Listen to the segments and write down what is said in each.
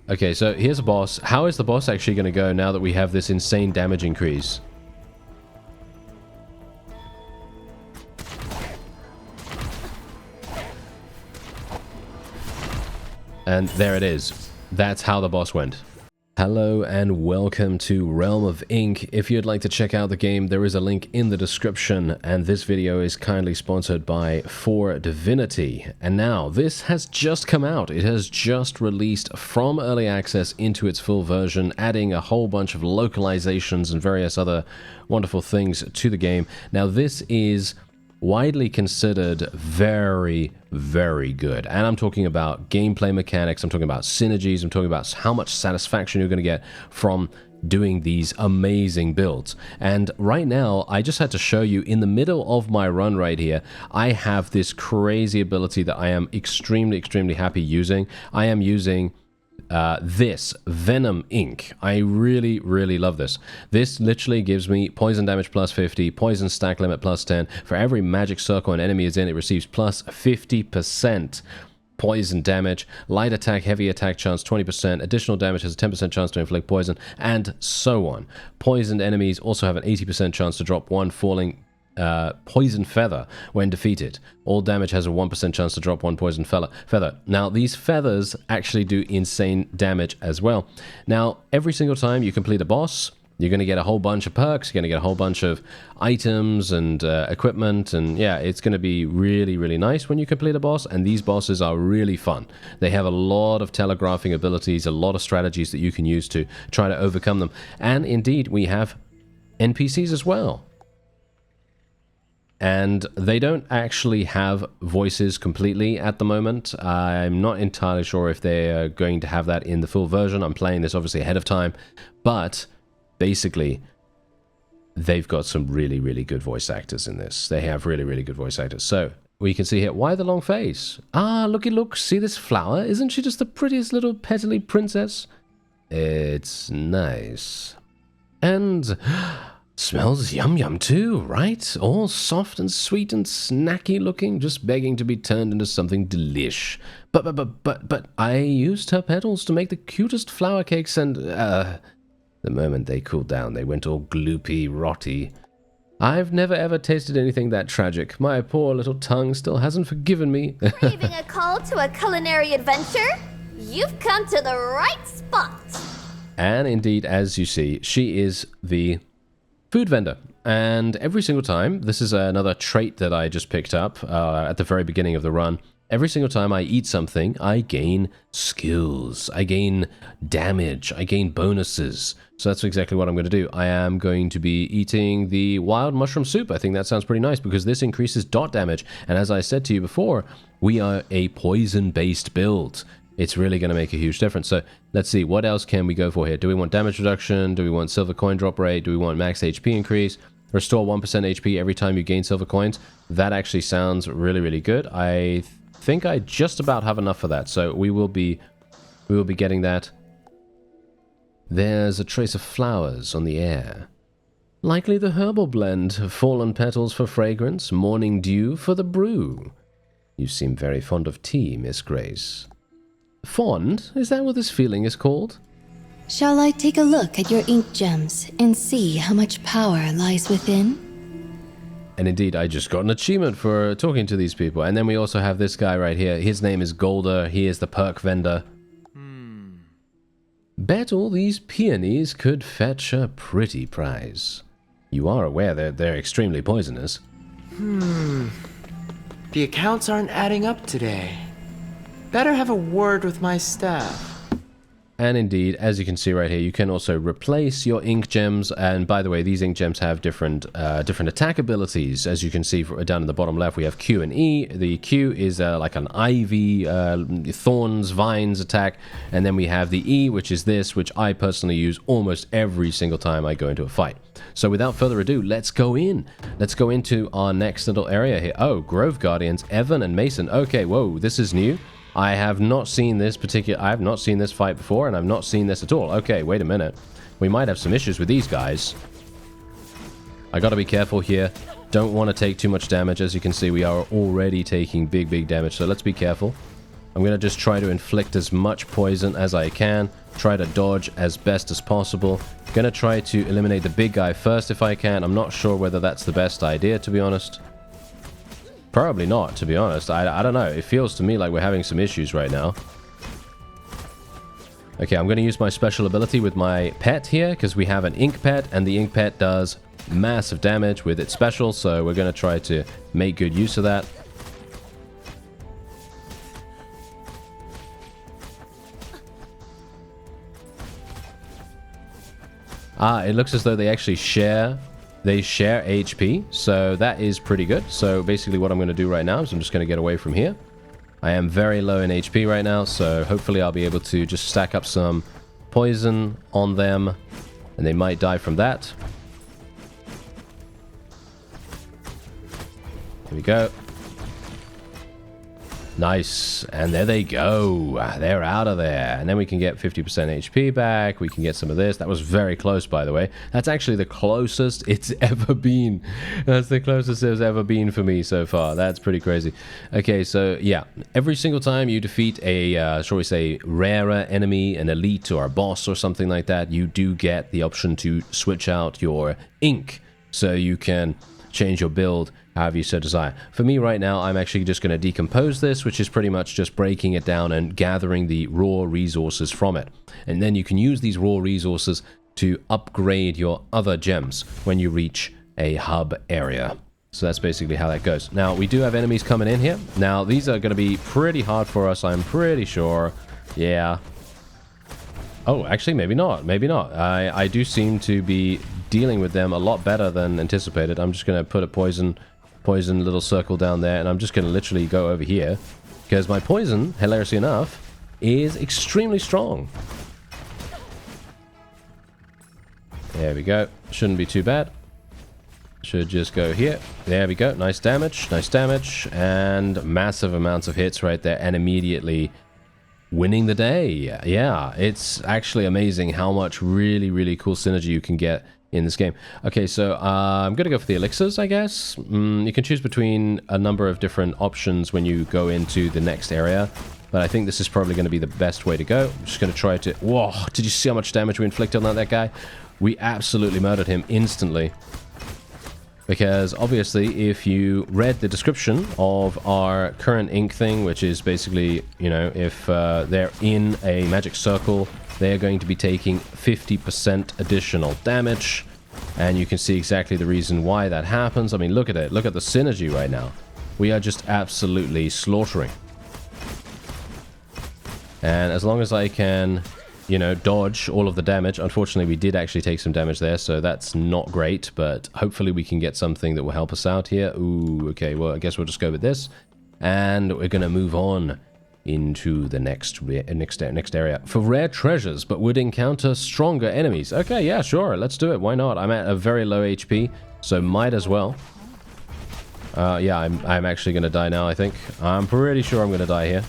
Okay, so here's a boss. How is the boss actually going to go now that we have this insane damage increase? And there it is. That's how the boss went. Hello and welcome to Realm of Ink. If you'd like to check out the game, there is a link in the description, and this video is kindly sponsored by For Divinity. And now, this has just come out. It has just released from early access into its full version, adding a whole bunch of localizations and various other wonderful things to the game. Now, this is widely considered very, very good. And I'm talking about gameplay mechanics, I'm talking about synergies, I'm talking about how much satisfaction you're going to get from doing these amazing builds. And right now, I just had to show you, in the middle of my run right here, I have this crazy ability that I am extremely, extremely happy using. I am using this Venom Ink. I really, really love this. This literally gives me poison damage plus 50, poison stack limit plus 10. For every magic circle an enemy is in, it receives plus 50% poison damage. Light attack, heavy attack chance 20%. Additional damage has a 10% chance to inflict poison, and so on. Poisoned enemies also have an 80% chance to drop one falling poison feather when defeated. All damage has a 1% chance to drop one poison feather. Now, these feathers actually do insane damage as well. Now, every single time you complete a boss, you're going to get a whole bunch of perks, you're going to get a whole bunch of items and equipment, and yeah, it's going to be really, really nice when you complete a boss, and these bosses are really fun. They have a lot of telegraphing abilities, a lot of strategies that you can use to try to overcome them, and indeed, we have NPCs as well. And they don't actually have voices completely at the moment. I'm not entirely sure if they're going to have that in the full version. I'm playing this obviously ahead of time, but basically they've got some really, really good voice actors in this. They have really, really good voice actors. So we can see here, why the long face? Ah, looky look, see this flower? Isn't she just the prettiest little petally princess? It's nice. And smells yum yum too, right? All soft and sweet and snacky looking, just begging to be turned into something delish. But I used her petals to make the cutest flower cakes, and the moment they cooled down, they went all gloopy, rotty. I've never ever tasted anything that tragic. My poor little tongue still hasn't forgiven me. Craving a call to a culinary adventure? You've come to the right spot. And indeed, as you see, she is the food vendor, and every single time, this is another trait that I just picked up at the very beginning of the run. Every single time I eat something, I gain skills, I gain damage, I gain bonuses. So that's exactly what I'm going to do. I am going to be eating the wild mushroom soup. I think that sounds pretty nice because this increases dot damage. And as I said to you before, we are a poison-based build. It's really going to make a huge difference. So let's see, what else can we go for here? Do we want damage reduction? Do we want silver coin drop rate? Do we want max HP increase? Restore 1% HP every time you gain silver coins. That actually sounds really, really good. I think I just about have enough for that. So we will be getting that. There's a trace of flowers on the air. Likely the herbal blend. Fallen petals for fragrance, morning dew for the brew. You seem very fond of tea, Miss Grace. Fond? Is that what this feeling is called? Shall I take a look at your ink gems and see how much power lies within? And indeed, I just got an achievement for talking to these people. And then we also have this guy right here. His name is Golder. He is the perk vendor. Bet all these peonies could fetch a pretty prize. You are aware that they're extremely poisonous. The accounts aren't adding up today. Better have a word with my staff. And indeed, as you can see right here, you can also replace your ink gems. And by the way, these ink gems have different attack abilities. As you can see down in the bottom left, we have Q and E. The Q is like an ivy, thorns, vines attack. And then we have the E, which is this, which I personally use almost every single time I go into a fight. So without further ado, let's go in. Let's go into our next little area here. Oh, Grove Guardians, Evan and Mason. Okay, whoa, this is new. I have not seen this fight before, and I've not seen this at all. Okay, wait a minute. We might have some issues with these guys. I gotta be careful here. Don't want to take too much damage. As you can see, we are already taking big damage, so let's be careful. I'm going to just try to inflict as much poison as I can. Try to dodge as best as possible. Going to try to eliminate the big guy first if I can. I'm not sure whether that's the best idea, to be honest. Probably not, to be honest. I don't know. It feels to me like we're having some issues right now. Okay, I'm going to use my special ability with my pet here, because we have an ink pet, and the ink pet does massive damage with its special, so we're going to try to make good use of that. It looks as though they actually share HP, so that is pretty good. So basically what I'm going to do right now is I'm just going to get away from here. I am very low in HP right now, so hopefully I'll be able to just stack up some poison on them, and they might die from that. Here we go. Nice, and there they go. They're out of there, and then we can get 50% HP back. We can get some of this. That was very close, by the way. That's actually the closest it's ever been. That's the closest it's ever been for me so far. That's pretty crazy. Okay, so yeah, every single time you defeat a shall we say rarer enemy, an elite or a boss or something like that, you do get the option to switch out your ink, so you can change your build however you so desire. For me right now, I'm actually just going to decompose this, which is pretty much just breaking it down and gathering the raw resources from it. And then you can use these raw resources to upgrade your other gems when you reach a hub area. So that's basically how that goes. Now, we do have enemies coming in here. Now, these are going to be pretty hard for us, I'm pretty sure. Yeah. Oh, actually, maybe not. Maybe not. I do seem to be dealing with them a lot better than anticipated. I'm just going to put a poison little circle down there, and I'm just going to literally go over here, because my poison, hilariously enough, is extremely strong. There we go. Shouldn't be too bad. Should just go here. There we go. Nice damage, and massive amounts of hits right there, and immediately winning the day. Yeah, it's actually amazing how much really cool synergy you can get in this game. Okay, so I'm gonna go for the elixirs, I guess. You can choose between a number of different options when you go into the next area, but I think this is probably going to be the best way to go. I'm just going to try to... Whoa, did you see how much damage we inflicted on that guy? We absolutely murdered him instantly. Because obviously, if you read the description of our current ink thing, which is basically, you know, if they're in a magic circle, they're going to be taking 50% additional damage. And you can see exactly the reason why that happens. I mean, look at it. Look at the synergy right now. We are just absolutely slaughtering. And as long as I can, you know, dodge all of the damage. Unfortunately, we did actually take some damage there, so that's not great. But hopefully we can get something that will help us out here. Ooh, okay. Well, I guess we'll just go with this. And we're going to move on into the next area for rare treasures, but would encounter stronger enemies. Okay, yeah, sure, let's do it. Why not? I'm at a very low HP, so might as well. Yeah, I'm actually gonna die now, I think. I'm pretty sure I'm gonna die here.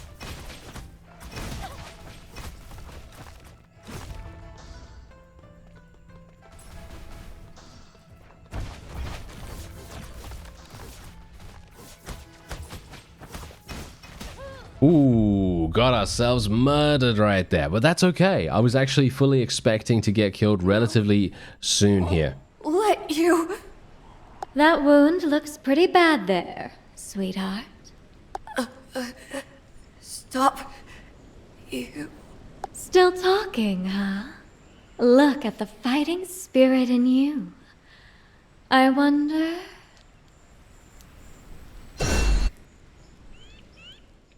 Ooh, got ourselves murdered right there, but that's okay. I was actually fully expecting to get killed relatively soon here. Let you... That wound looks pretty bad there, sweetheart. Stop. You... Still talking, huh? Look at the fighting spirit in you. I wonder...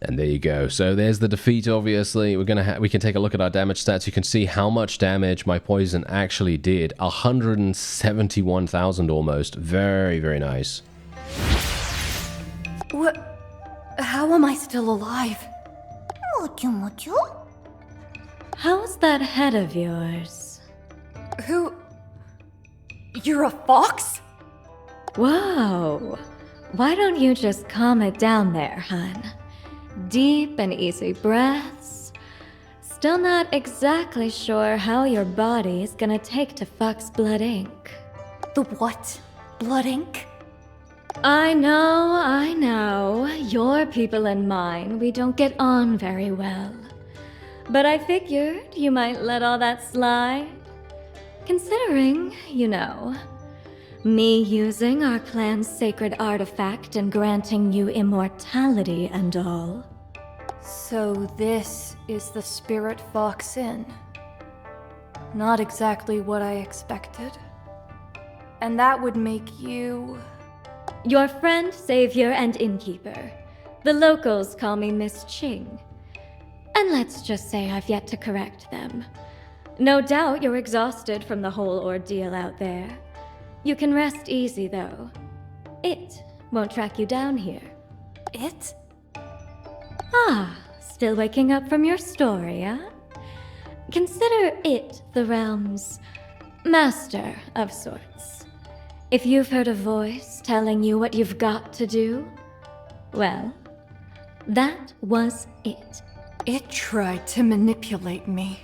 And there you go. So there's the defeat, obviously. We can take a look at our damage stats. You can see how much damage my poison actually did. 171,000 almost. Very, very nice. What? How am I still alive? How's that head of yours? Who... You're a fox? Whoa. Why don't you just calm it down there, hun? Deep and easy breaths. Still not exactly sure how your body is gonna take to Fox Blood Ink. The what? Blood ink? I know. Your people and mine, we don't get on very well. But I figured you might let all that slide. Considering, me using our clan's sacred artifact and granting you immortality and all. So this is the Spirit Fox Inn. Not exactly what I expected. And that would make you... Your friend, savior, and innkeeper. The locals call me Miss Ching. And let's just say I've yet to correct them. No doubt you're exhausted from the whole ordeal out there. You can rest easy, though. It won't track you down here. It? Ah, still waking up from your story, huh? Consider it the realm's master of sorts. If you've heard a voice telling you what you've got to do, well, that was it. It tried to manipulate me.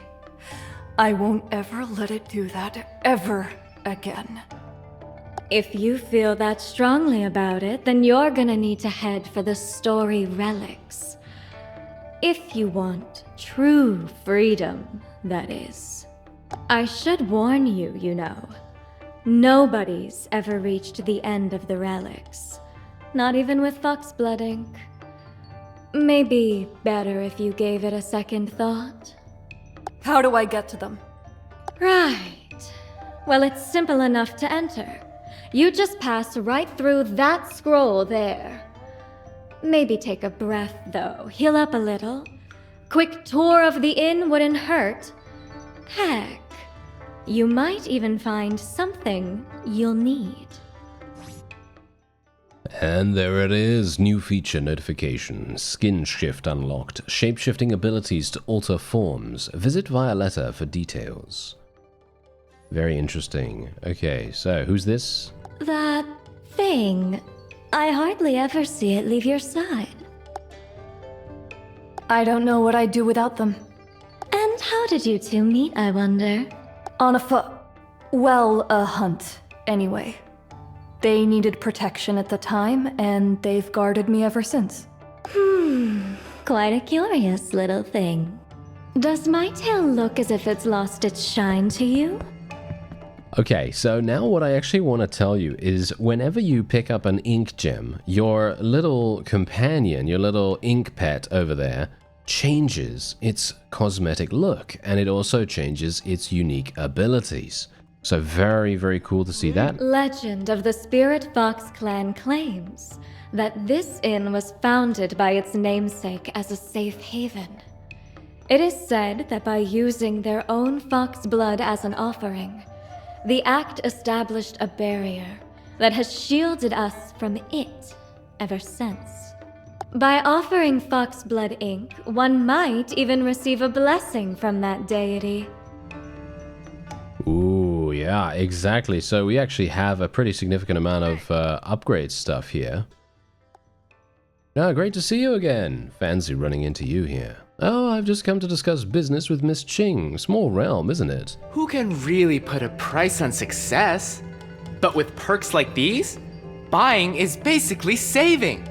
I won't ever let it do that ever again. If you feel that strongly about it, then you're gonna need to head for the story relics. If you want true freedom, that is. I should warn you, nobody's ever reached the end of the relics. Not even with Foxblood ink. Maybe better if you gave it a second thought. How do I get to them? Right. Well, it's simple enough to enter. You just pass right through that scroll there. Maybe take a breath, though. Heal up a little. Quick tour of the inn wouldn't hurt. Heck, you might even find something you'll need. And there it is, new feature notification, skin shift unlocked, shapeshifting abilities to alter forms. Visit Violetta for details. Very interesting. Okay, so who's this? That thing. I hardly ever see it leave your side. I don't know what I'd do without them. And how did you two meet, I wonder? On a hunt, anyway. They needed protection at the time, and they've guarded me ever since. Quite a curious little thing. Does my tail look as if it's lost its shine to you? Okay, so now what I actually want to tell you is whenever you pick up an ink gem, your little companion, your little ink pet over there, changes its cosmetic look, and it also changes its unique abilities. So very, very cool to see that. Legend of the Spirit Fox clan claims that this inn was founded by its namesake as a safe haven. It is said that by using their own fox blood as an offering, the act established a barrier that has shielded us from it ever since. By offering foxblood ink, one might even receive a blessing from that deity. Ooh, yeah, exactly. So we actually have a pretty significant amount of upgrade stuff here. Ah, great to see you again. Fancy running into you here. Oh, I've just come to discuss business with Miss Ching. Small realm, isn't it? Who can really put a price on success? But with perks like these, buying is basically saving.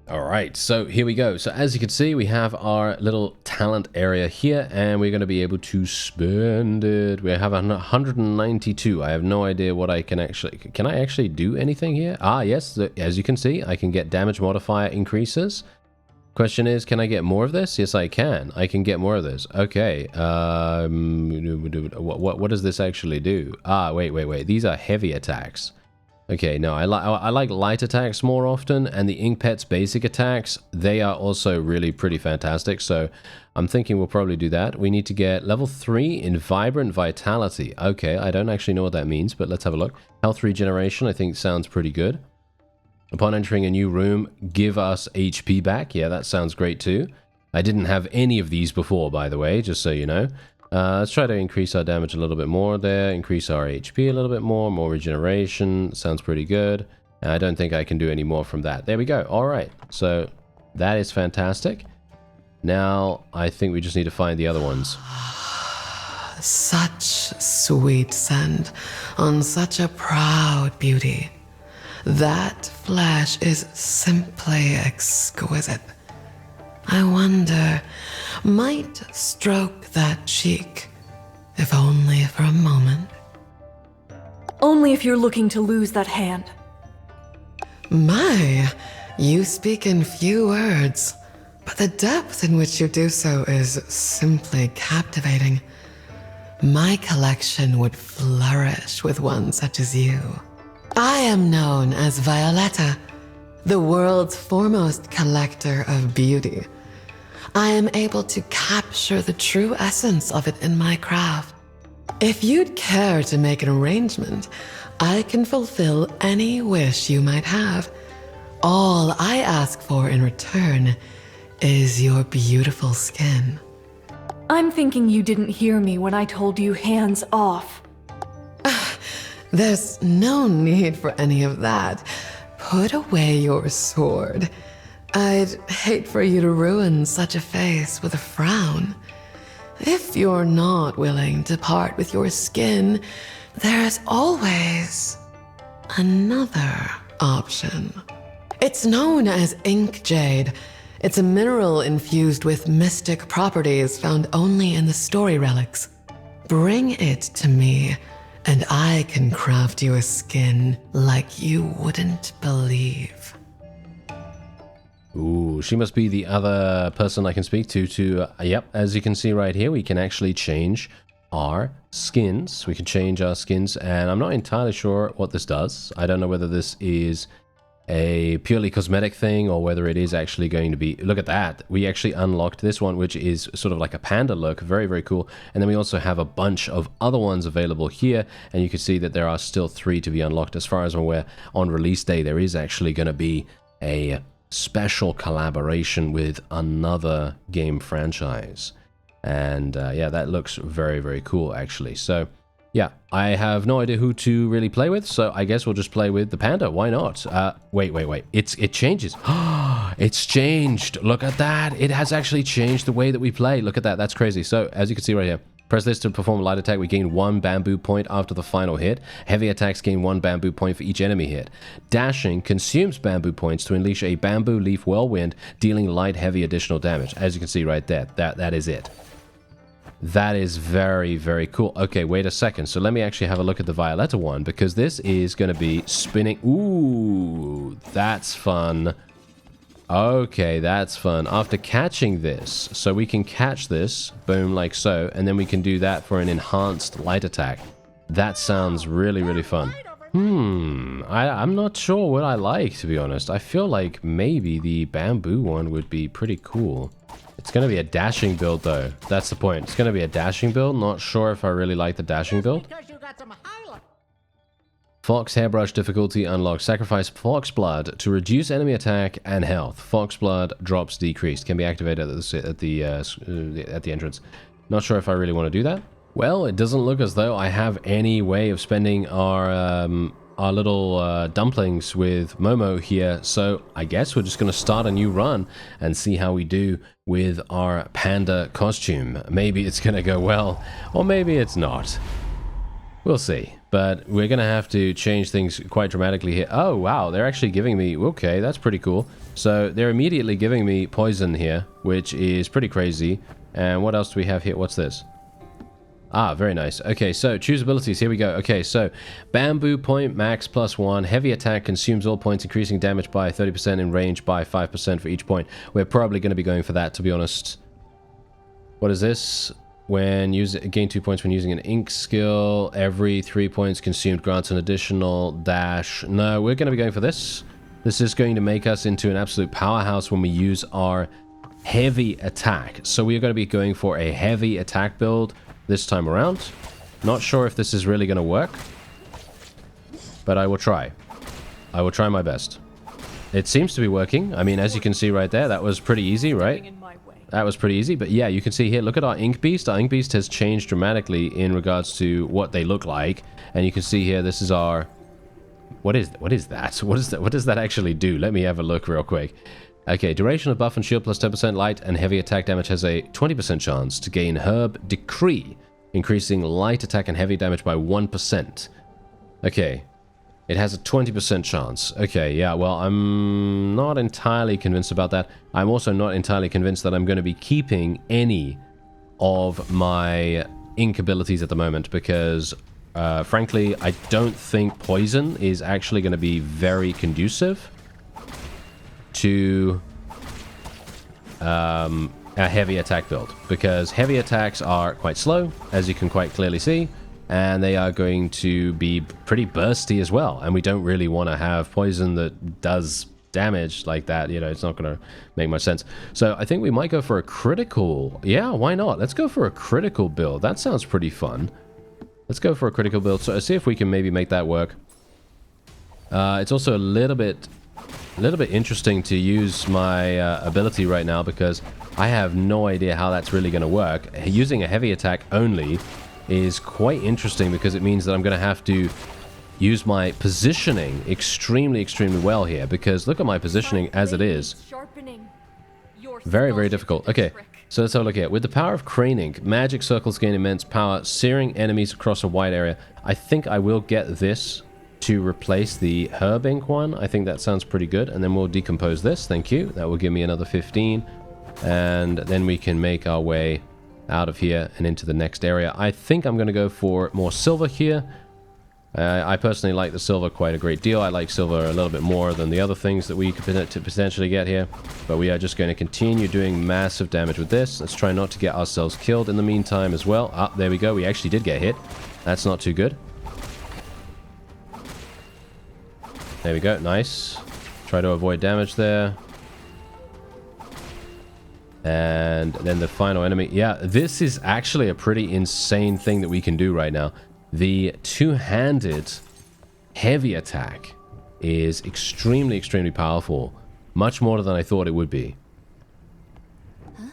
Alright, so here we go. So as you can see, we have our little talent area here, and we're going to be able to spend it. We have 192. I have no idea what I can actually... Can I actually do anything here? Ah, yes, as you can see, I can get damage modifier increases. Question is, can I get more of this? Yes, I can. I can get more of this. Okay. What does this actually do? Ah, wait. These are heavy attacks. Okay, no, I like light attacks more often, and the Ink Pet's basic attacks, they are also really pretty fantastic, so I'm thinking we'll probably do that. We need to get level 3 in Vibrant Vitality. Okay, I don't actually know what that means, but let's have a look. Health regeneration, I think sounds pretty good. Upon entering a new room, give us HP back. Yeah, that sounds great too. I didn't have any of these before, by the way, just so you know. Let's try to increase our damage a little bit more there, increase our HP a little bit more regeneration, sounds pretty good. I don't think I can do any more from that. There we go, alright, so that is fantastic. Now, I think we just need to find the other ones. Such sweet scent on such a proud beauty. That flesh is simply exquisite. I wonder, might stroke that cheek, if only for a moment. Only if you're looking to lose that hand. My, you speak in few words, but the depth in which you do so is simply captivating. My collection would flourish with one such as you. I am known as Violetta, the world's foremost collector of beauty. I am able to capture the true essence of it in my craft. If you'd care to make an arrangement, I can fulfill any wish you might have. All I ask for in return is your beautiful skin. I'm thinking you didn't hear me when I told you hands off. There's no need for any of that. Put away your sword. I'd hate for you to ruin such a face with a frown. If you're not willing to part with your skin, there's always another option. It's known as ink jade. It's a mineral infused with mystic properties found only in the story relics. Bring it to me, and I can craft you a skin like you wouldn't believe. Ooh, she must be the other person I can speak to, yep, as you can see right here, we can actually change our skins. We can change our skins, and I'm not entirely sure what this does. I don't know whether this is a purely cosmetic thing or whether it is actually going to be... Look at that. We actually unlocked this one, which is sort of like a panda look. Very, very cool. And then we also have a bunch of other ones available here. And you can see that there are still 3 to be unlocked. As far as I'm aware, on release day, there is actually going to be a special collaboration with another game franchise. And yeah, that looks very, very cool, actually. So... yeah, I have no idea who to really play with, so I guess we'll just play with the panda. Why not? Wait. It changes. It's changed. Look at that. It has actually changed the way that we play. Look at that. That's crazy. So, as you can see right here, press this to perform a light attack. We gain 1 bamboo point after the final hit. Heavy attacks gain 1 bamboo point for each enemy hit. Dashing consumes bamboo points to unleash a bamboo leaf whirlwind, dealing light, heavy additional damage. As you can see right there, that is it. That is very, very cool. Okay, wait a second. So let me actually have a look at the Violetta one, because this is going to be spinning. Ooh, that's fun. Okay, that's fun. After catching this, so we can catch this, boom, like so, and then we can do that for an enhanced light attack. That sounds really, really fun. I'm not sure what I like, to be honest. I feel like maybe the bamboo one would be pretty cool. It's going to be a dashing build, though. That's the point. It's going to be a dashing build. Not sure if I really like the dashing build. Fox Hairbrush difficulty unlocked. Sacrifice Fox Blood to reduce enemy attack and health. Fox Blood drops decreased. Can be activated at the entrance. Not sure if I really want to do that. Well, it doesn't look as though I have any way of spending our little dumplings with Momo here, so I guess we're just going to start a new run and see how we do with our panda costume. Maybe it's going to go well, or maybe it's not. We'll see, but we're going to have to change things quite dramatically here. Oh, wow, they're actually giving me... Okay, that's pretty cool. So they're immediately giving me poison here, which is pretty crazy. And what else do we have here? What's this? Ah, very nice. Okay, so choose abilities. Here we go. Okay, so bamboo point max +1. Heavy attack consumes all points, increasing damage by 30% in range by 5% for each point. We're probably going to be going for that, to be honest. What is this? When gain 2 points when using an ink skill. Every 3 points consumed grants an additional dash. No, we're going to be going for this. This is going to make us into an absolute powerhouse when we use our heavy attack. So we are going to be going for a heavy attack build this time around. Not sure if this is really going to work, but I will try. I will try my best. It seems to be working. I mean, as you can see right there, that was pretty easy, right? That was pretty easy, but yeah, you can see here, look at our Ink Beast. Our Ink Beast has changed dramatically in regards to what they look like, and you can see here, this is our... What is that? What is that? What does that actually do? Let me have a look real quick. Okay, duration of buff and shield plus 10%. Light and heavy attack damage has a 20% chance to gain Herb Decree, increasing light attack and heavy damage by 1%. Okay, It has a 20% chance. Okay, yeah, well, I'm not entirely convinced about that. I'm also not entirely convinced that I'm going to be keeping any of my ink abilities at the moment because, frankly, I don't think poison is actually going to be very conducive to a heavy attack build, because heavy attacks are quite slow, as you can quite clearly see, and they are going to be pretty bursty as well, and we don't really want to have poison that does damage like that. You know, it's not going to make much sense. So I think we might go for a critical. Yeah, why not? Let's go for a critical build. That sounds pretty fun. Let's go for a critical build. So see if we can maybe make that work. It's also a little bit interesting to use my ability right now because I have no idea how that's really going to work. Using a heavy attack only is quite interesting because it means that I'm going to have to use my positioning extremely well here, because look at my positioning as it is. Very difficult. Okay, so let's have a look here. With the power of craning, magic circles gain immense power, searing enemies across a wide area. I think I will get this to replace the herb ink one. I think that sounds pretty good, and then we'll decompose this. Thank you. That will give me another 15, and then we can make our way out of here and into the next area. I think I'm going to go for more silver here. I personally like the silver quite a great deal. I like silver a little bit more than the other things that we could potentially get here. But we are just going to continue doing massive damage with this. Let's try not to get ourselves killed in the meantime as well. Ah, there we go. We actually did get hit. That's not too good. There we go. Nice. Try to avoid damage there. And then the final enemy. Yeah, this is actually a pretty insane thing that we can do right now. The two-handed heavy attack is extremely powerful. Much more than I thought it would be. Huh?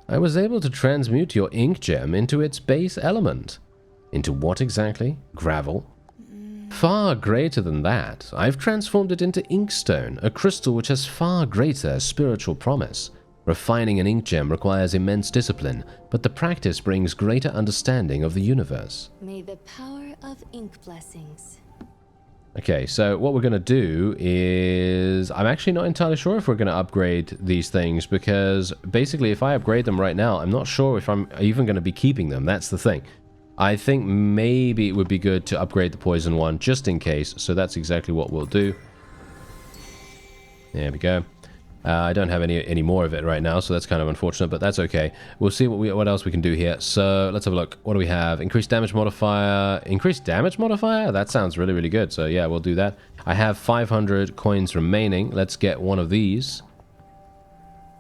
I was able to transmute your ink gem into its base element. Into what exactly? Gravel? Far greater than that. I've transformed it into inkstone, a crystal which has far greater spiritual promise. Refining an ink gem requires immense discipline, but the practice brings greater understanding of the universe. May the power of ink blessings. Okay, so what we're going to do is... I'm actually not entirely sure if we're going to upgrade these things, because basically if I upgrade them right now, I'm not sure if I'm even going to be keeping them. That's the thing. I think maybe it would be good to upgrade the poison one, just in case, so that's exactly what we'll do. There we go. I don't have any more of it right now, so that's kind of unfortunate, but that's okay. We'll see what else we can do here. So let's have a look. What do we have? Increased damage modifier. Increased damage modifier? That sounds really good. So yeah, we'll do that. I have 500 coins remaining. Let's get one of these.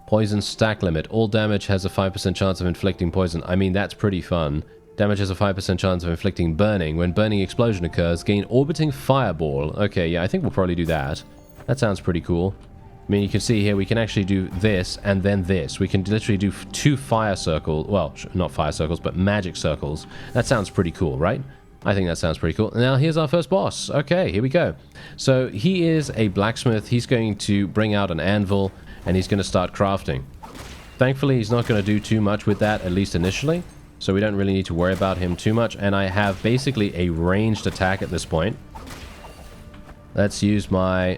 Poison stack limit. All damage has a 5% chance of inflicting poison. I mean, that's pretty fun. Damage has a 5% chance of inflicting burning. When burning explosion occurs, gain orbiting fireball. Okay, yeah, I think we'll probably do that. That sounds pretty cool. I mean, you can see here, we can actually do this and then this. We can literally do 2 fire circles. Well, not fire circles, but magic circles. That sounds pretty cool, right? I think that sounds pretty cool. Now, here's our first boss. Okay, here we go. So, he is a blacksmith. He's going to bring out an anvil, and he's going to start crafting. Thankfully, he's not going to do too much with that, at least initially. So, we don't really need to worry about him too much. And I have basically a ranged attack at this point. Let's use my...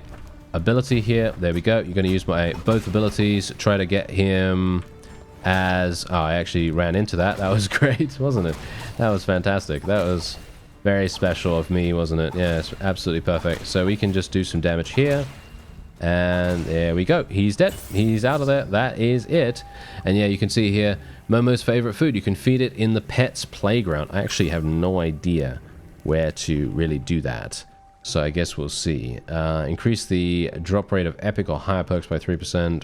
ability here. There we go. You're going to use my both abilities. Try to get him as... Oh, I actually ran into that. That was great, wasn't it? That was fantastic. That was very special of me, wasn't it? Yeah, it's absolutely perfect. So we can just do some damage here. And there we go. He's dead. He's out of there. That is it. And yeah, you can see here, Momo's favorite food. You can feed it in the pet's playground. I actually have no idea where to really do that. So I guess we'll see. Increase the drop rate of epic or higher perks by 3%.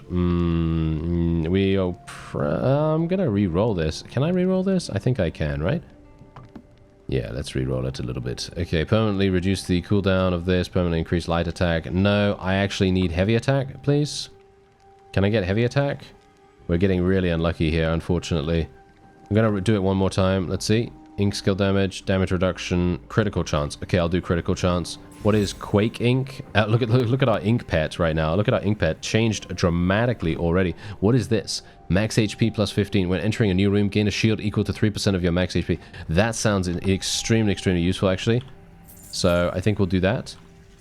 I'm gonna re-roll this. Can I re-roll this? I think I can, right? Yeah, let's re-roll it a little bit. Okay, permanently reduce the cooldown of this. Permanently increase light attack. No, I actually need heavy attack, please. Can I get heavy attack? We're getting really unlucky here, unfortunately. I'm gonna do it one more time. Let's see. Ink skill damage, damage reduction, critical chance. Okay, I'll do critical chance. What is Quake Ink? Look at our ink pet right now. Look at our ink pet. Changed dramatically already. What is this? Max HP plus 15. When entering a new room, gain a shield equal to 3% of your max HP. That sounds extremely useful, actually. So I think we'll do that.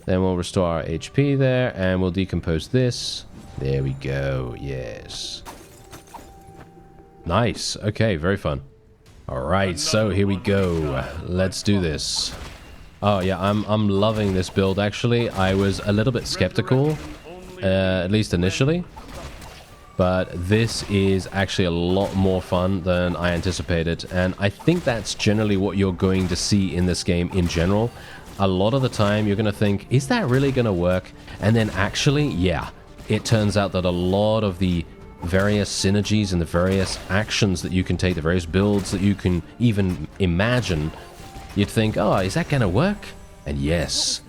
Then we'll restore our HP there, and we'll decompose this. There we go. Yes. Nice. Okay, very fun. Alright, so here we go. Let's do this. Oh yeah, I'm loving this build actually. I was a little bit skeptical, at least initially. But this is actually a lot more fun than I anticipated. And I think that's generally what you're going to see in this game in general. A lot of the time you're going to think, is that really going to work? And then actually, yeah, it turns out that a lot of the various synergies and the various actions that you can take, the various builds that you can even imagine, you'd think, oh, is that going to work? And yes,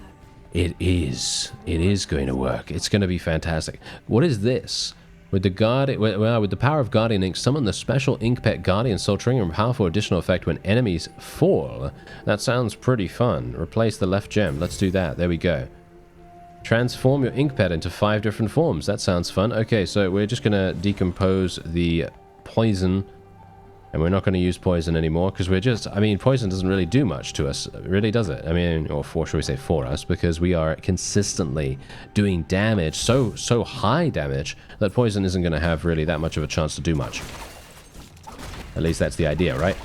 it is. It is going to work. It's going to be fantastic. What is this? With the power of Guardian Ink, summon the special Ink Pet Guardian Soul, triggering a powerful additional effect when enemies fall. That sounds pretty fun. Replace the left gem. Let's do that. There we go. Transform your Ink Pet into 5 different forms. That sounds fun. Okay, so we're just going to decompose the poison. And we're not going to use poison anymore because we're just... I mean, poison doesn't really do much to us, really, does it? I mean, or should we say for us, because we are consistently doing damage, so high damage, that poison isn't going to have really that much of a chance to do much. At least that's the idea, right?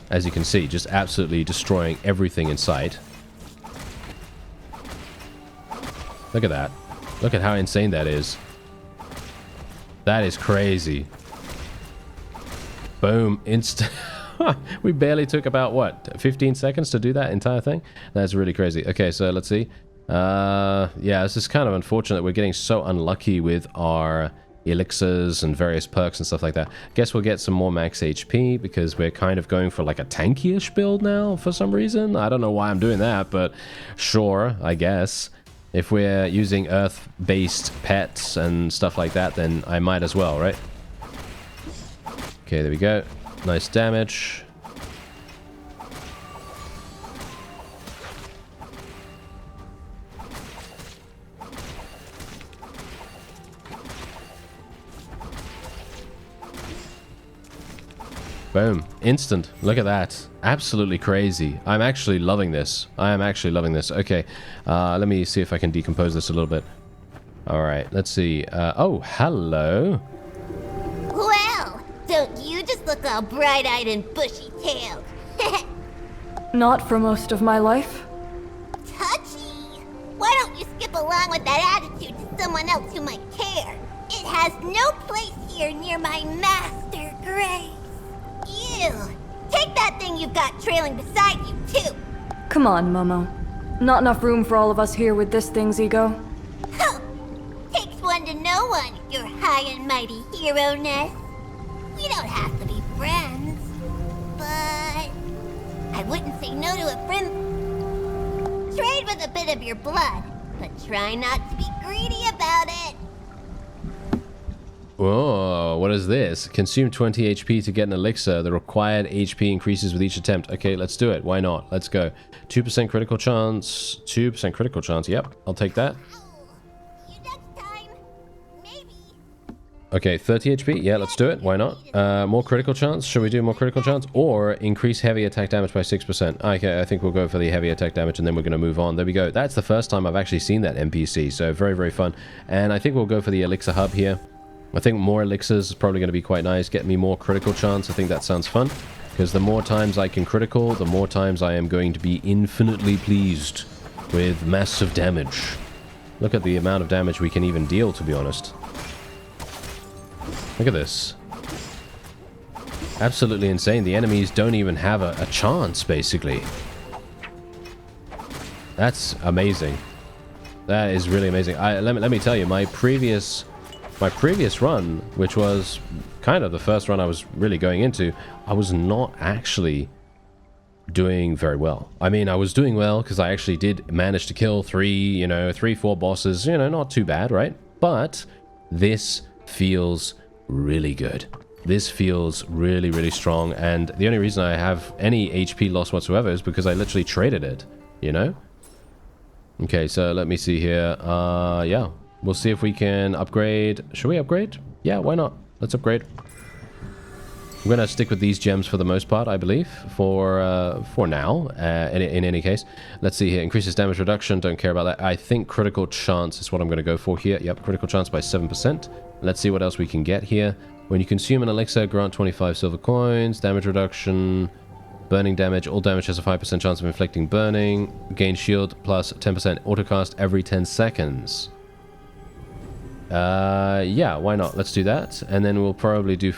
As you can see, just absolutely destroying everything in sight. Look at that. Look at how insane that is. That is crazy. Boom, instant. We barely took about, what, 15 seconds to do that entire thing? That's really crazy. Okay, so let's see. Yeah, this is kind of unfortunate. We're getting so unlucky with our elixirs and various perks and stuff like that. Guess we'll get some more max HP because we're kind of going for like a tanky-ish build now for some reason. I don't know why I'm doing that, but sure, I guess. If we're using earth-based pets and stuff like that, then I might as well, right? Okay, there we go. Nice damage. Boom. Instant. Look at that. Absolutely crazy. I'm actually loving this. I am actually loving this. Okay. Let me see if I can decompose this a little bit. Alright, let's see. Oh, hello. Well, don't you just look all bright-eyed and bushy-tailed? Not for most of my life. Touchy! Why don't you skip along with that attitude to someone else who might care? It has no place here near my master grace. Ew! Take that thing you've got trailing beside you, too! Come on, Momo. Not enough room for all of us here with this thing's ego. Huh! Takes one to know one, your high and mighty hero-ness. We don't have to be friends, but I wouldn't say no to a friend. Trade with a bit of your blood, but try not to be greedy about it. Whoa, what is this? Consume 20 HP to get an elixir. The required HP increases with each attempt. Okay, let's do it. Why not? Let's go. 2% critical chance. 2% critical chance. Yep, I'll take that. You next time, maybe. Okay, 30 HP. Yeah, let's do it. Why not? More critical chance. Should we do more critical chance? Or increase heavy attack damage by 6%. Okay, I think we'll go for the heavy attack damage and then we're going to move on. There we go. That's the first time I've actually seen that NPC. So very, very fun. And I think we'll go for the elixir hub here. I think more elixirs is probably going to be quite nice. Get me more critical chance. I think that sounds fun. Because the more times I can critical, the more times I am going to be infinitely pleased with massive damage. Look at the amount of damage we can even deal, to be honest. Look at this. Absolutely insane. The enemies don't even have a chance, basically. That's amazing. That is really amazing. Let me tell you, my previous run, which was kind of the first run I was really going into, I was not actually doing very well. I mean, I was doing well because I actually did manage to kill 4 bosses, not too bad, right? But this feels really good. This feels really, really strong, and the only reason I have any HP loss whatsoever is because I literally traded it, Okay, so let me see here. Yeah. We'll see if we can upgrade. Should we upgrade? Yeah, why not? Let's upgrade. I'm going to stick with these gems for the most part, I believe, for now, in any case. Let's see here. Increases damage reduction. Don't care about that. I think critical chance is what I'm going to go for here. Yep, critical chance by 7%. Let's see what else we can get here. When you consume an elixir, grant 25 silver coins. Damage reduction. Burning damage. All damage has a 5% chance of inflicting burning. Gain shield plus 10% autocast every 10 seconds. Yeah, why not? Let's do that. And then we'll probably do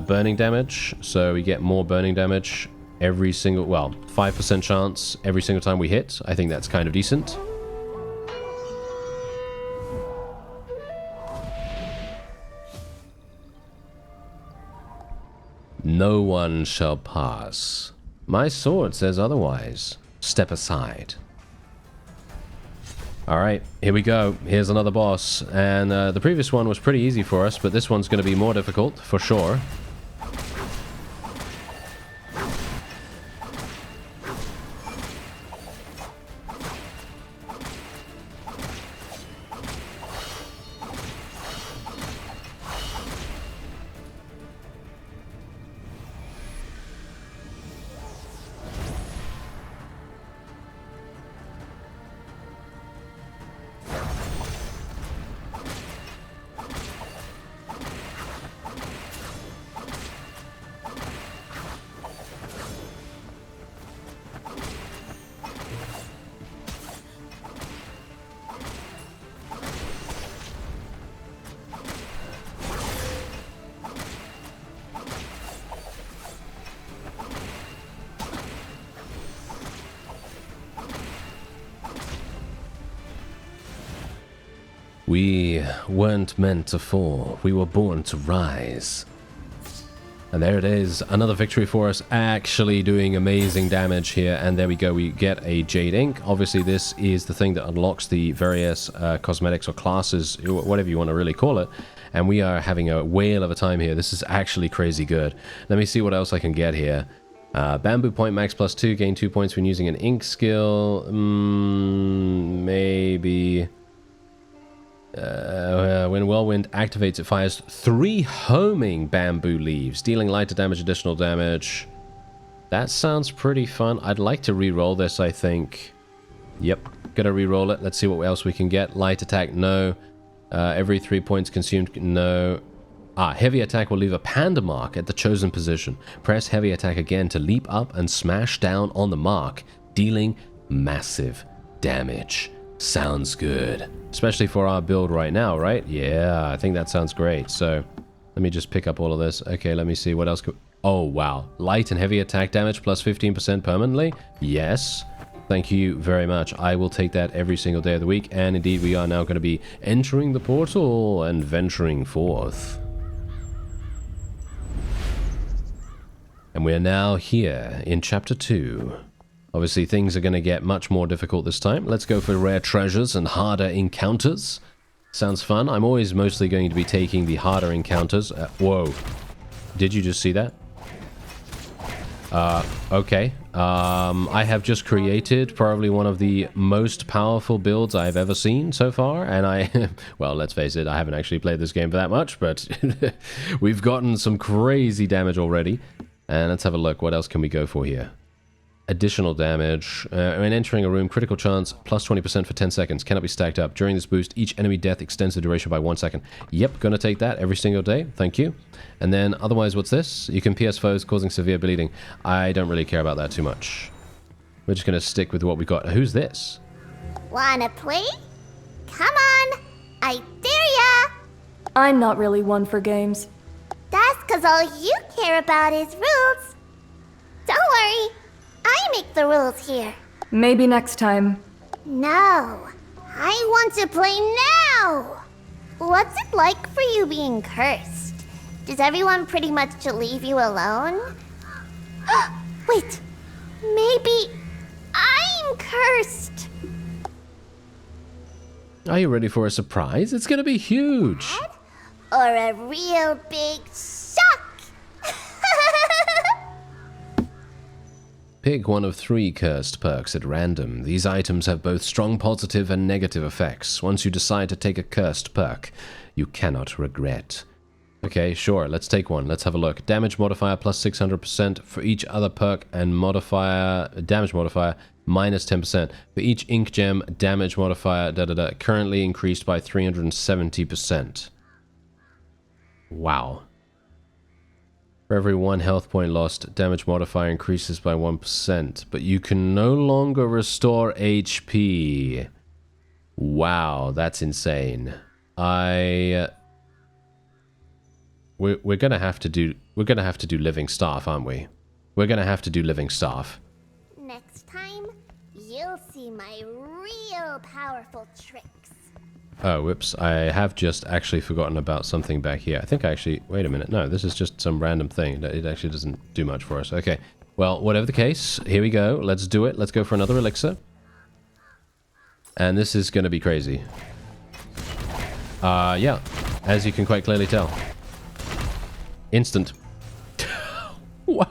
burning damage. So we get more burning damage every single, well, 5% chance every single time we hit. I think that's kind of decent. No one shall pass. My sword says otherwise. Step aside. Alright, here we go. Here's another boss. And the previous one was pretty easy for us, but this one's going to be more difficult, for sure. We weren't meant to fall. We were born to rise. And there it is. Another victory for us. Actually doing amazing damage here. And there we go. We get a Jade Ink. Obviously, this is the thing that unlocks the various cosmetics or classes, whatever you want to really call it. And we are having a whale of a time here. This is actually crazy good. Let me see what else I can get here. Bamboo point max +2. Gain 2 points when using an ink skill. Maybe... when Whirlwind activates, it fires 3 homing bamboo leaves, dealing lighter damage, additional damage. That sounds pretty fun. I'd like to re-roll this, I think. Yep, gotta re-roll it. Let's see what else we can get. Light attack, no. Every 3 points consumed, no. Heavy attack will leave a panda mark at the chosen position. Press heavy attack again to leap up and smash down on the mark, dealing massive damage. Sounds good. Especially for our build right now, right? Yeah, I think that sounds great. So, let me just pick up all of this. Okay, let me see what else could... Oh, wow. Light and heavy attack damage plus 15% permanently? Yes. Thank you very much. I will take that every single day of the week. And indeed, we are now going to be entering the portal and venturing forth. And we are now here in Chapter 2. Obviously, things are going to get much more difficult this time. Let's go for rare treasures and harder encounters. Sounds fun. I'm always mostly going to be taking the harder encounters. Whoa. Did you just see that? Okay. I have just created probably one of the most powerful builds I've ever seen so far. And I... well, let's face it, I haven't actually played this game for that much, but we've gotten some crazy damage already. And let's have a look. What else can we go for here? Additional damage. When entering a room, critical chance, plus 20% for 10 seconds. Cannot be stacked up. During this boost, each enemy death extends the duration by 1 second. Yep, gonna take that every single day. Thank you. And then, otherwise, what's this? You can pierce foes, causing severe bleeding. I don't really care about that too much. We're just gonna stick with what we got. Who's this? Wanna play? Come on! I dare ya! I'm not really one for games. That's 'cause all you care about is rules. Don't worry. I make the rules here. Maybe next time. No, I want to play now! What's it like for you being cursed? Does everyone pretty much leave you alone? Wait, maybe I'm cursed. Are you ready for a surprise? It's gonna be huge! Or a real big shock? Pick one of 3 cursed perks at random. These items have both strong positive and negative effects. Once you decide to take a cursed perk, you cannot regret. Okay, sure. Let's take one. Let's have a look. Damage modifier plus 600% for each other perk, and modifier damage modifier minus 10%. For each ink gem, damage modifier currently increased by 370%. Wow. For every 1 health point lost, damage modifier increases by 1%, but you can no longer restore HP. Wow, that's insane. We're gonna have to do living staff, aren't we? We're gonna have to do living staff. Next time, you'll see my real powerful tricks. Oh, whoops. I have just actually forgotten about something back here. I think I actually... Wait a minute. No, this is just some random thing. It actually doesn't do much for us. Okay. Well, whatever the case, here we go. Let's do it. Let's go for another elixir. And this is going to be crazy. Yeah. As you can quite clearly tell. Instant. What?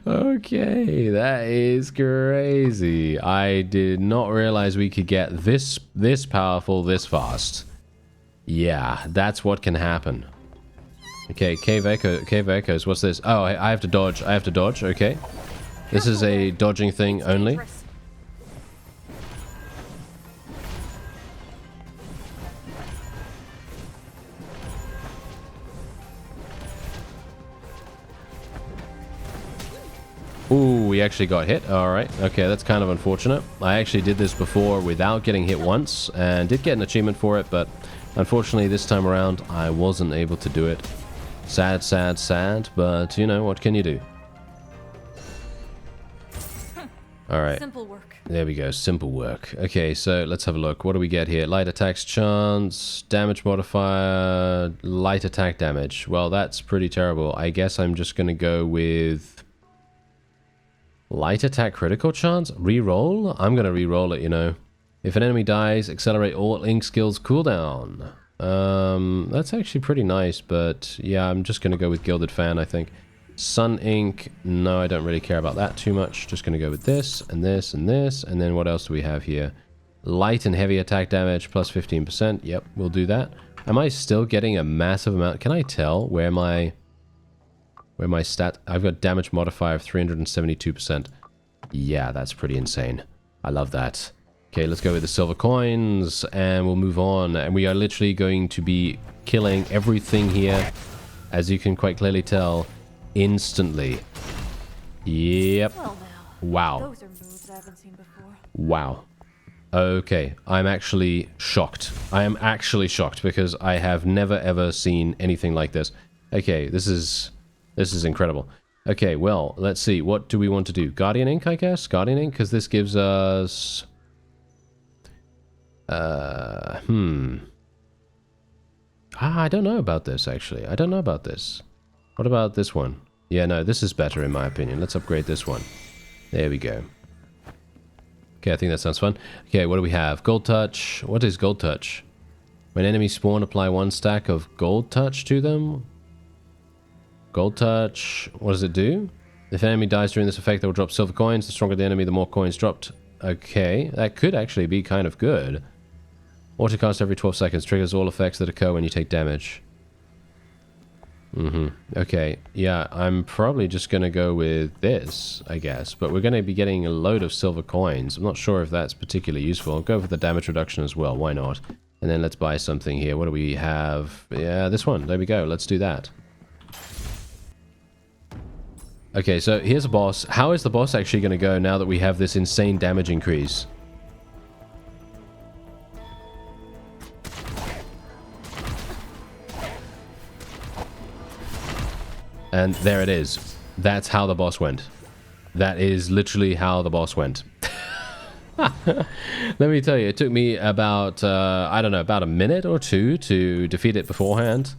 Okay, that is crazy. I did not realize we could get this powerful this fast. Yeah, that's what can happen. Okay, cave echoes. What's this? Oh, I have to dodge. I have to dodge. Okay, this is a dodging thing only. Ooh, we actually got hit. Alright, okay, that's kind of unfortunate. I actually did this before without getting hit once, and did get an achievement for it, but unfortunately this time around, I wasn't able to do it. Sad, sad, sad, but you know, what can you do? Alright. Simple work. There we go, simple work. Okay, so let's have a look. What do we get here? Light attacks chance, damage modifier, light attack damage. Well, that's pretty terrible. I guess I'm just gonna go with... light attack critical chance? Reroll? I'm gonna reroll it, you know. If an enemy dies, accelerate all ink skills cooldown. That's actually pretty nice, but yeah, I'm just gonna go with Gilded Fan, I think. Sun Ink, no, I don't really care about that too much. Just gonna go with this, and this, and this, and then what else do we have here? Light and heavy attack damage, plus 15%. Yep, we'll do that. Am I still getting a massive amount? Can I tell where my stat... I've got damage modifier of 372%. Yeah, that's pretty insane. I love that. Okay, let's go with the silver coins, and we'll move on. And we are literally going to be killing everything here, as you can quite clearly tell, instantly. Yep. Well, now, wow. those are moves I haven't seen before. Wow. Okay, I'm actually shocked. I am actually shocked, because I have never ever seen anything like this. Okay, this is incredible. Okay, well, let's see. What do we want to do? Guardian Ink, I guess? Guardian Ink, because this gives us... I don't know about this, actually. I don't know about this. What about this one? Yeah, no, this is better, in my opinion. Let's upgrade this one. There we go. Okay, I think that sounds fun. Okay, what do we have? Gold Touch. What is Gold Touch? When enemies spawn, apply 1 stack of Gold Touch to them. Gold Touch, what does it do? If an enemy dies during this effect, they will drop silver coins. The stronger the enemy, the more coins dropped. Okay, that could actually be kind of good. Autocast every 12 seconds. Triggers all effects that occur when you take damage. Okay, yeah, I'm probably just going to go with this, I guess. But we're going to be getting a load of silver coins. I'm not sure if that's particularly useful. I'll go for the damage reduction as well. Why not? And then let's buy something here. What do we have? Yeah, this one. There we go. Let's do that. Okay, so here's a boss. How is the boss actually going to go now that we have this insane damage increase? And there it is. That's how the boss went. That is literally how the boss went. Let me tell you, it took me about, I don't know, about a minute or two to defeat it beforehand.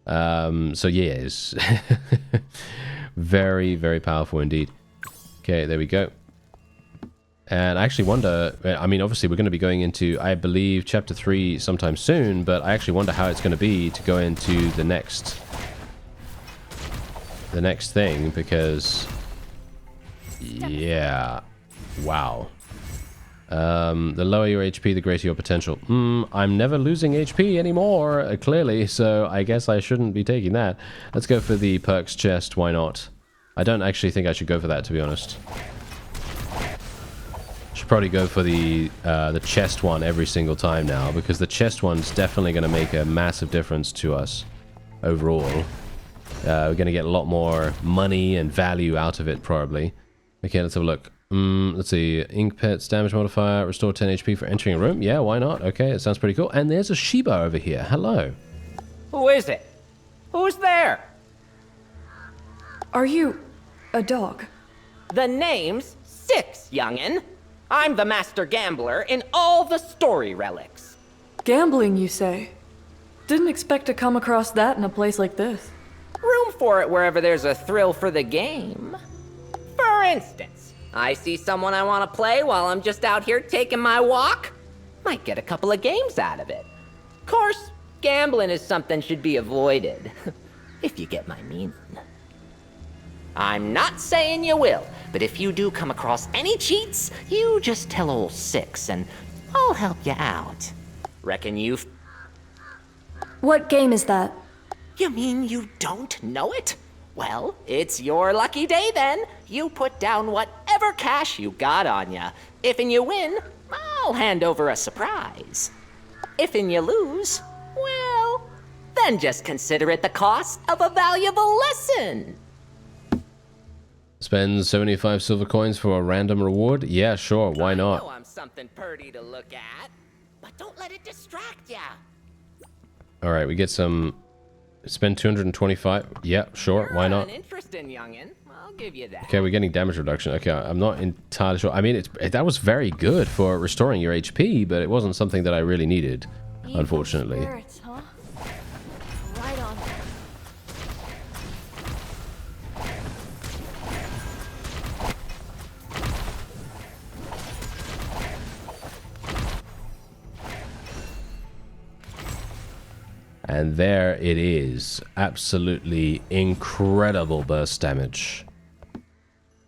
So yes. Very, very powerful indeed. Okay, there we go. And I actually wonder, I mean, obviously we're going to be going into, I believe, Chapter 3 sometime soon, but I actually wonder how it's going to be to go into the next thing, because, yeah, wow. The lower your HP, the greater your potential. I'm never losing HP anymore, clearly, so I guess I shouldn't be taking that. Let's go for the perks chest, why not? I don't actually think I should go for that, to be honest. Should probably go for the chest one every single time now, because the chest one's definitely going to make a massive difference to us overall. We're going to get a lot more money and value out of it, probably. Okay, let's have a look. Let's see. Ink pets, damage modifier, restore 10 HP for entering a room. Yeah, why not? Okay, it sounds pretty cool. And there's a Shiba over here. Hello. Who is it? Who's there? Are you a dog? The name's Six, youngin'. I'm the master gambler in all the story relics. Gambling, you say? Didn't expect to come across that in a place like this. Room for it wherever there's a thrill for the game. For instance, I see someone I want to play while I'm just out here taking my walk. Might get a couple of games out of it. Of course, gambling is something should be avoided, if you get my meaning. I'm not saying you will, but if you do come across any cheats, you just tell old Six and I'll help you out. Reckon you've... What game is that? You mean you don't know it? Well, it's your lucky day then. You put down whatever cash you got on ya. If'n you win, I'll hand over a surprise. If'n you lose, well, then just consider it the cost of a valuable lesson. Spend 75 silver coins for a random reward? Yeah, sure, why I know not? I'm something pretty to look at, but don't let it distract ya. Alright, we get some... Spend 225. Yeah, sure, why not? An interesting youngin'. I'll give you that. Okay, we're getting damage reduction. Okay, I'm not entirely sure. I mean, that was very good for restoring your HP, but it wasn't something that I really needed, unfortunately. Spirits, huh? Right on. And there it is. Absolutely incredible burst damage.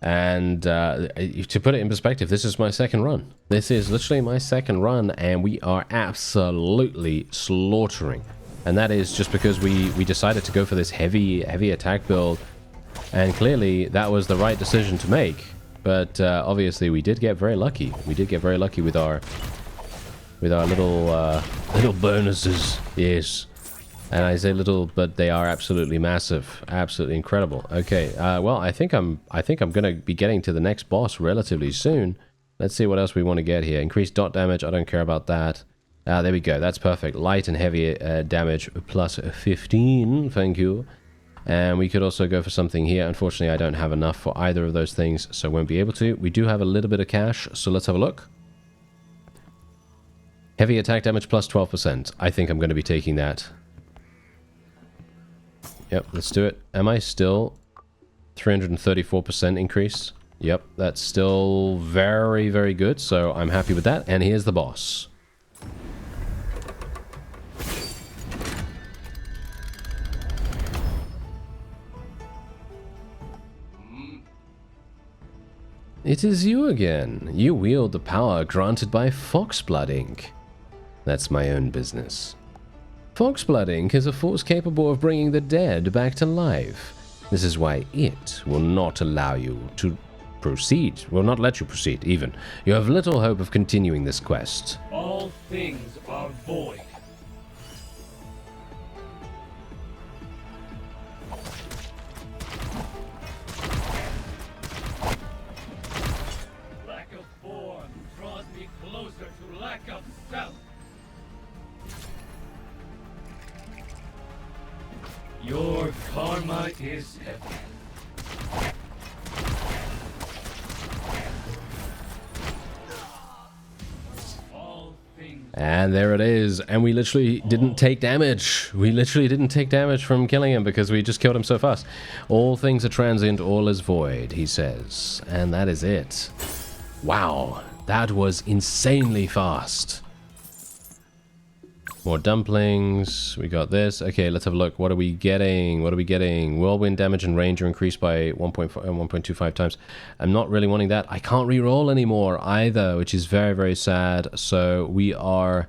And to put it in perspective, this is my second run. This is literally my second run, and we are absolutely slaughtering. And that is just because we decided to go for this heavy attack build. And clearly, that was the right decision to make. But obviously, we did get very lucky. We did get very lucky with our little bonuses. Yes. And I say little, but they are absolutely massive, absolutely incredible. Okay, well, I think I'm gonna be getting to the next boss relatively soon. Let's see what else we want to get here. Increased dot damage. I don't care about that. There we go. That's perfect. Light and heavy damage plus 15. Thank you. And we could also go for something here. Unfortunately, I don't have enough for either of those things, so I won't be able to. We do have a little bit of cash, so let's have a look. Heavy attack damage plus 12%. I think I'm going to be taking that. Yep, let's do it. Am I still 334% increase? Yep, that's still very, very good, so I'm happy with that. And here's the boss. It is you again. You wield the power granted by Foxblood Ink. That's my own business. Foxblood Ink is a force capable of bringing the dead back to life. This is why it will not allow you to proceed. Will not let you proceed, even. You have little hope of continuing this quest. All things are void. Lack of form draws me closer to lack of self. Your karma is heavy. And there it is. And we literally didn't take damage. We literally didn't take damage from killing him because we just killed him so fast. All things are transient, all is void, he says. And that is it. Wow. That was insanely fast. More dumplings. We got this. Okay, let's have a look. What are we getting? What are we getting? Whirlwind damage and range are increased by 1.25 times. I'm not really wanting that. I can't re-roll anymore either, which is very, very sad. So we are...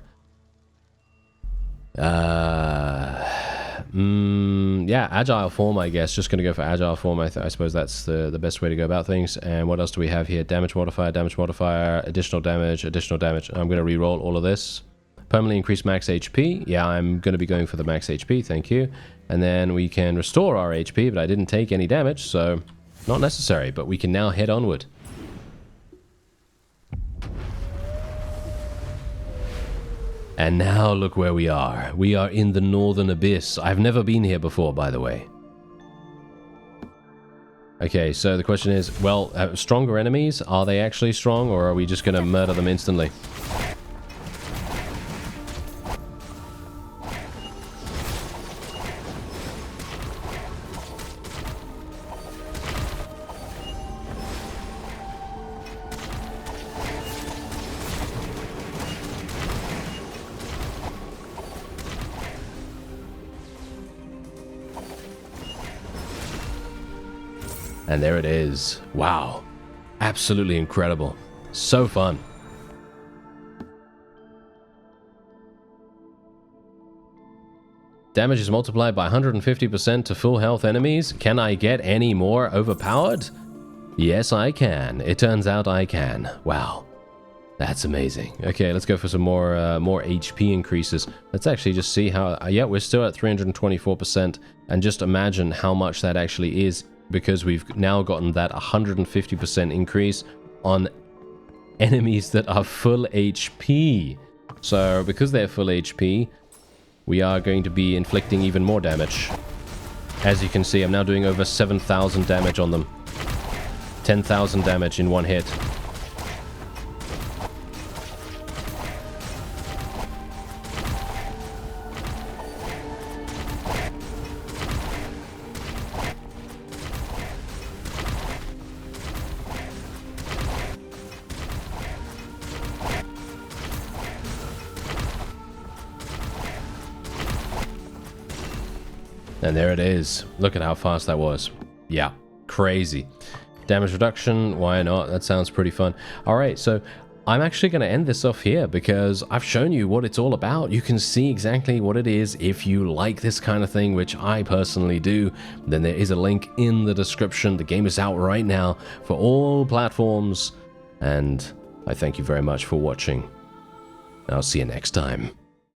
yeah, agile form, I guess. Just gonna go for agile form. I suppose that's the best way to go about things. And what else do we have here? Damage modifier, additional damage. I'm gonna re-roll all of this. Permanently increase max HP. Yeah, I'm going to be going for the max HP, thank you. And then we can restore our HP, but I didn't take any damage, so not necessary. But we can now head onward. And now look where we are. We are in the Northern Abyss. I've never been here before, by the way. Okay, so the question is, well, stronger enemies, are they actually strong, or are we just going to murder them instantly? And there it is. Wow. Absolutely incredible. So fun. Damage is multiplied by 150% to full health enemies. Can I get any more overpowered? Yes, I can. It turns out I can. Wow. That's amazing. Okay, let's go for some more HP increases. Let's actually just see how... yeah, we're still at 324%. And just imagine how much that actually is, because we've now gotten that 150% increase on enemies that are full HP. So, because they're full HP, we are going to be inflicting even more damage. As you can see, I'm now doing over 7,000 damage on them. 10,000 damage in one hit. And there it is. Look at how fast that was. Yeah, crazy. Damage reduction, why not? That sounds pretty fun. Alright, so I'm actually going to end this off here because I've shown you what it's all about. You can see exactly what it is if you like this kind of thing, which I personally do. Then there is a link in the description. The game is out right now for all platforms. And I thank you very much for watching. I'll see you next time.